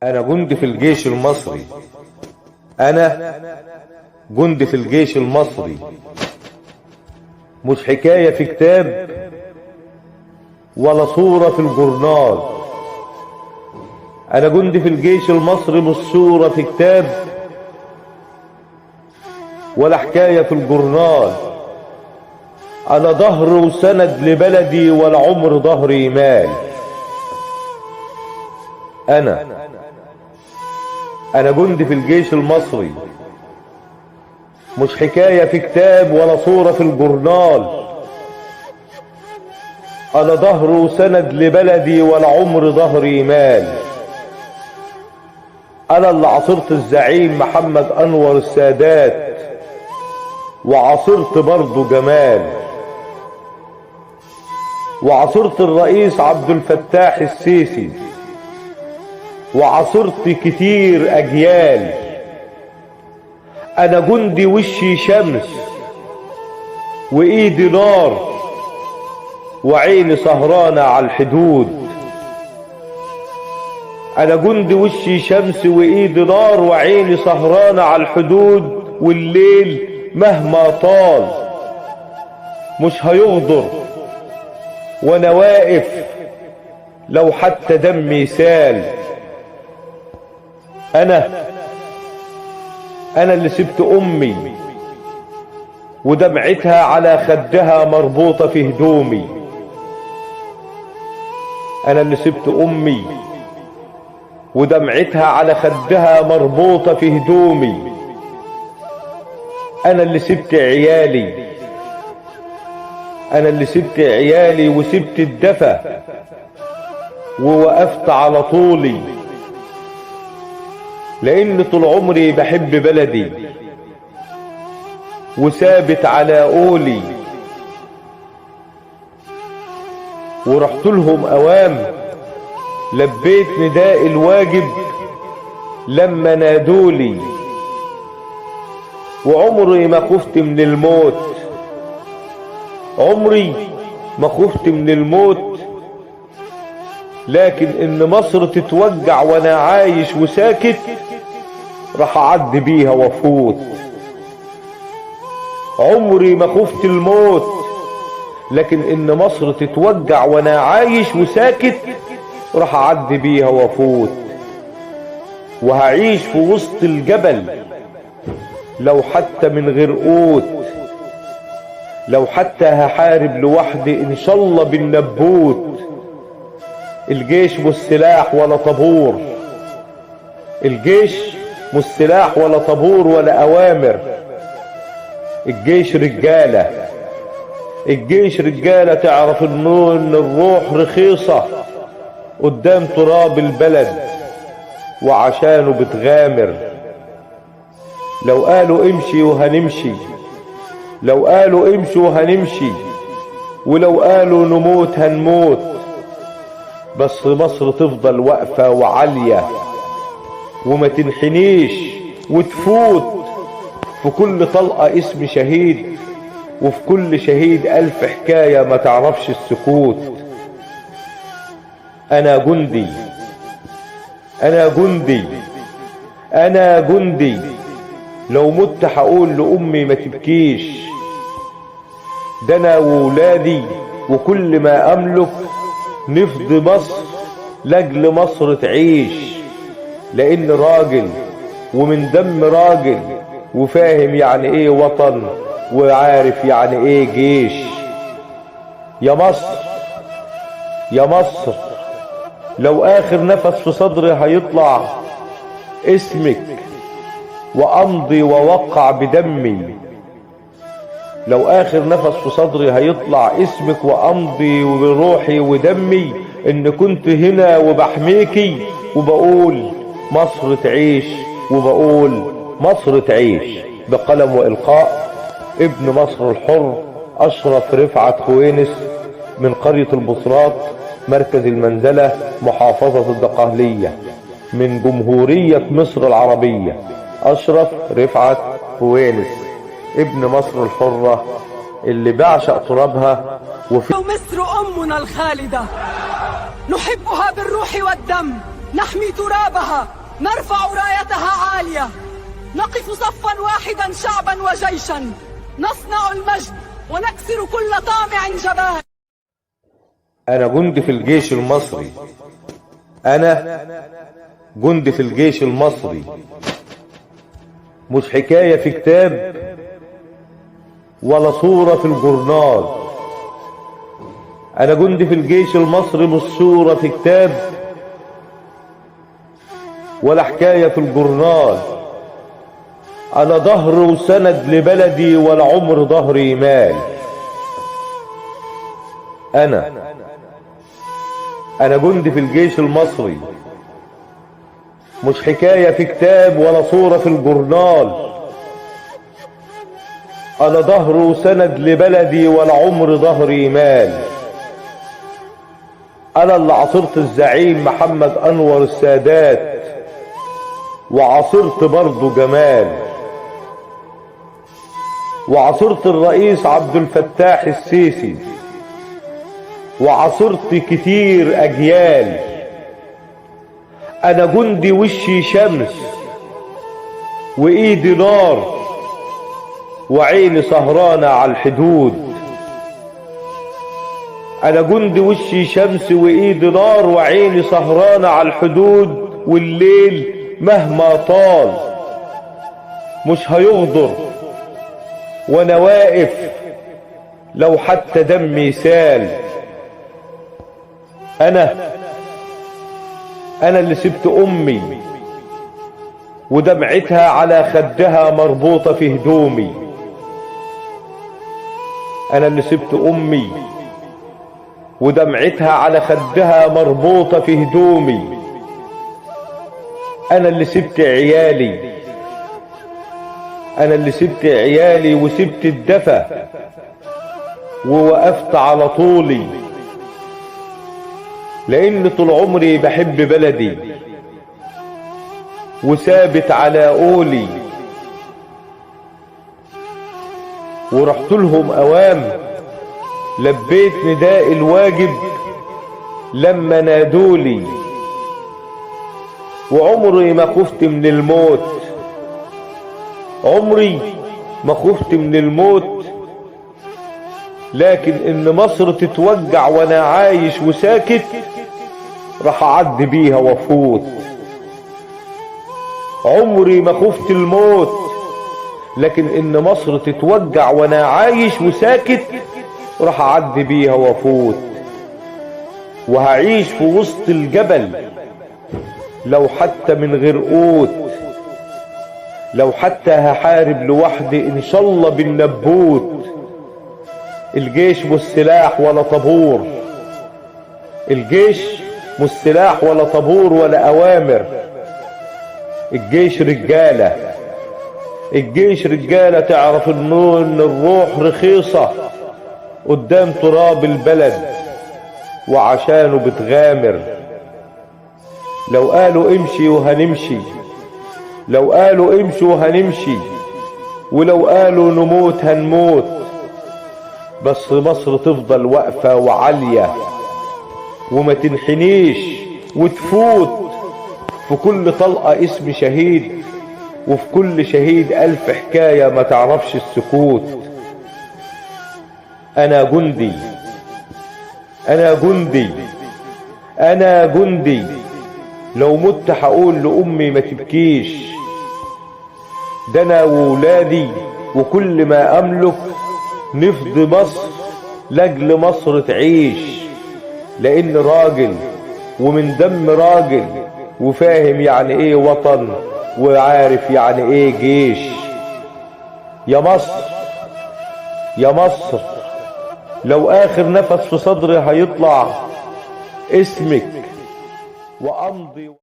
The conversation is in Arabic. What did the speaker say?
أنا جندي في الجيش المصري. أنا جندي في الجيش المصري، مش حكاية في كتاب ولا صورة في الجورنال. أنا جندي في الجيش المصري، مش صورة في كتاب ولا حكاية في الجورنال. أنا ظهر وسند لبلدي ولا عمر ظهري مال. أنا جندي في الجيش المصري، مش حكاية في كتاب ولا صورة في الجورنال. أنا ظهر وسند لبلدي ولا عمر ظهري مال. أنا اللي عاصرت الزعيم محمد أنور السادات، وعاصرت برضه جمال، وعاصرت الرئيس عبد الفتاح السيسي، وعاصرت كتير أجيال. أنا جندي وشي شمس وإيدي نار وعيني سهرانة على الحدود. أنا جندي وشي شمس وإيدي نار وعيني سهرانة على الحدود، والليل مهما طال مش هيغدر وأنا واقف لو حتى دمي سال. أنا اللي سبت أمي ودمعتها على خدها مربوطة في هدومي. أنا اللي سبت أمي ودمعتها على خدها مربوطة في هدومي. أنا اللي سبت عيالي، أنا اللي سبت عيالي وسبت الدفا ووقفت على طولي، لأن طول عمري بحب بلدي وثابت على قولي. ورحت لهم أوام لبيت نداء الواجب لما نادولي، وعمري ما خفت من الموت، عمري ما خفت من الموت. لكن إن مصر تتوجع وأنا عايش وساكت راح أعدي بيها وأفوت. عمري ما خفت الموت، لكن إن مصر تتوجع وأنا عايش وساكت راح أعدي بيها وأفوت. وهعيش في وسط الجبل لو حتى من غير قوت، لو حتى هحارب لوحدي إن شاء الله بالنبوت. الجيش مش سلاح ولا طابور، الجيش مش سلاح ولا طابور ولا أوامر. الجيش رجالة، الجيش رجالة تعرف إن الروح رخيصة قدام تراب البلد وعشانه بتغامر. لو قالوا امشي وهنمشي، لو قالوا امشي وهنمشي، ولو قالوا نموت هنموت، بس مصر تفضل واقفة وعالية وما تنحنيش وتفوت. في كل طلقة اسم شهيد، وفي كل شهيد 1000 حكاية ما تعرفش السكوت. أنا جندي، أنا جندي، أنا جندي. لو مت هقول لأمي ما تبكيش، ده أنا وولادي وكل ما أملك نفضي مصر لأجل مصر تعيش. لأن راجل ومن دم راجل وفاهم يعني إيه وطن وعارف يعني إيه جيش. يا مصر، يا مصر، لو آخر نفس في صدري هيطلع اسمك وأمضي ووقع بدمي، لو آخر نفس في صدري هيطلع اسمك وأمضي بروحي ودمي، إن كنت هنا وبحميكي وبقول مصر تعيش، وبقول مصر تعيش. بقلم وإلقاء ابن مصر الحر أشرف رفعت خوينس من قرية البصرات، مركز المنزلة، محافظة الدقهلية، من جمهورية مصر العربية. أشرف رفعت خوينس ابن مصر الحرة اللي بعشق ترابها. وفي مصر أمنا الخالدة نحبها بالروح والدم، نحمي ترابها، نرفع رايتها عالية، نقف صفا واحدا شعبا وجيشا، نصنع المجد ونكسر كل طامع جبان. أنا جندي في الجيش المصري، أنا جندي في الجيش المصري، مش حكاية في كتاب ولا صورة في الجورنال. أنا جندي في الجيش المصري، مش صورة في كتاب ولا حكاية في الجورنال. أنا ظهر وسند لبلدي ولا عمر ظهري مال. أنا جندي في الجيش المصري، مش حكاية في كتاب ولا صورة في الجورنال. أنا ظهر وسند لبلدي ولا عمر ظهري مال. أنا اللي عاصرت الزعيم محمد أنور السادات، وعاصرت برضه جمال، وعاصرت الرئيس عبد الفتاح السيسي، وعاصرت كتير أجيال. أنا جندي وشي شمس وإيدي نار وعيني سهرانة على الحدود. أنا جندي وشي شمس وإيدي نار وعيني سهرانة على الحدود، والليل مهما طال مش هيغدر وأنا واقف لو حتى دمي سال. أنا اللي سبت أمي ودمعتها على خدها مربوطة في هدومي. أنا اللي سبت أمي ودمعتها على خدها مربوطة في هدومي. أنا اللي سبت عيالي، أنا اللي سبت عيالي وسبت الدفا ووقفت على طولي، لأن طول عمري بحب بلدي وثابت على قولي. ورحت لهم أوام لبيت نداء الواجب لما نادولي، وعمري ما خفت من الموت، عمري ما خفت من الموت. لكن إن مصر تتوجع وأنا عايش وساكت راح أعدي بيها وأفوت. عمري ما خفت الموت، لكن إن مصر تتوجع وأنا عايش وساكت راح أعدي بيها وأفوت. وهعيش في وسط الجبل لو حتى من غير قوت، لو حتى هحارب لوحدي إن شاء الله بالنبوت. الجيش مش سلاح ولا طابور، الجيش مش سلاح ولا طابور ولا أوامر. الجيش رجالة، الجيش رجالة تعرف إن الروح رخيصة قدام تراب البلد وعشانه بتغامر. لو قالوا امشي وهنمشي، لو قالوا امشي وهنمشي، ولو قالوا نموت هنموت، بس مصر تفضل واقفة وعالية وما تنحنيش وتفوت. في كل طلقة اسم شهيد، وفي كل شهيد 1000 حكاية ما تعرفش السكوت. أنا جندي، أنا جندي، أنا جندي. لو مت هقول لأمي ما تبكيش، ده أنا وولادي وكل ما أملك نفدي مصر لأجل مصر تعيش. لأن راجل ومن دم راجل وفاهم يعني إيه وطن وعارف يعني إيه جيش. يا مصر، يا مصر، لو آخر نفس في صدري هيطلع اسمك وأمضي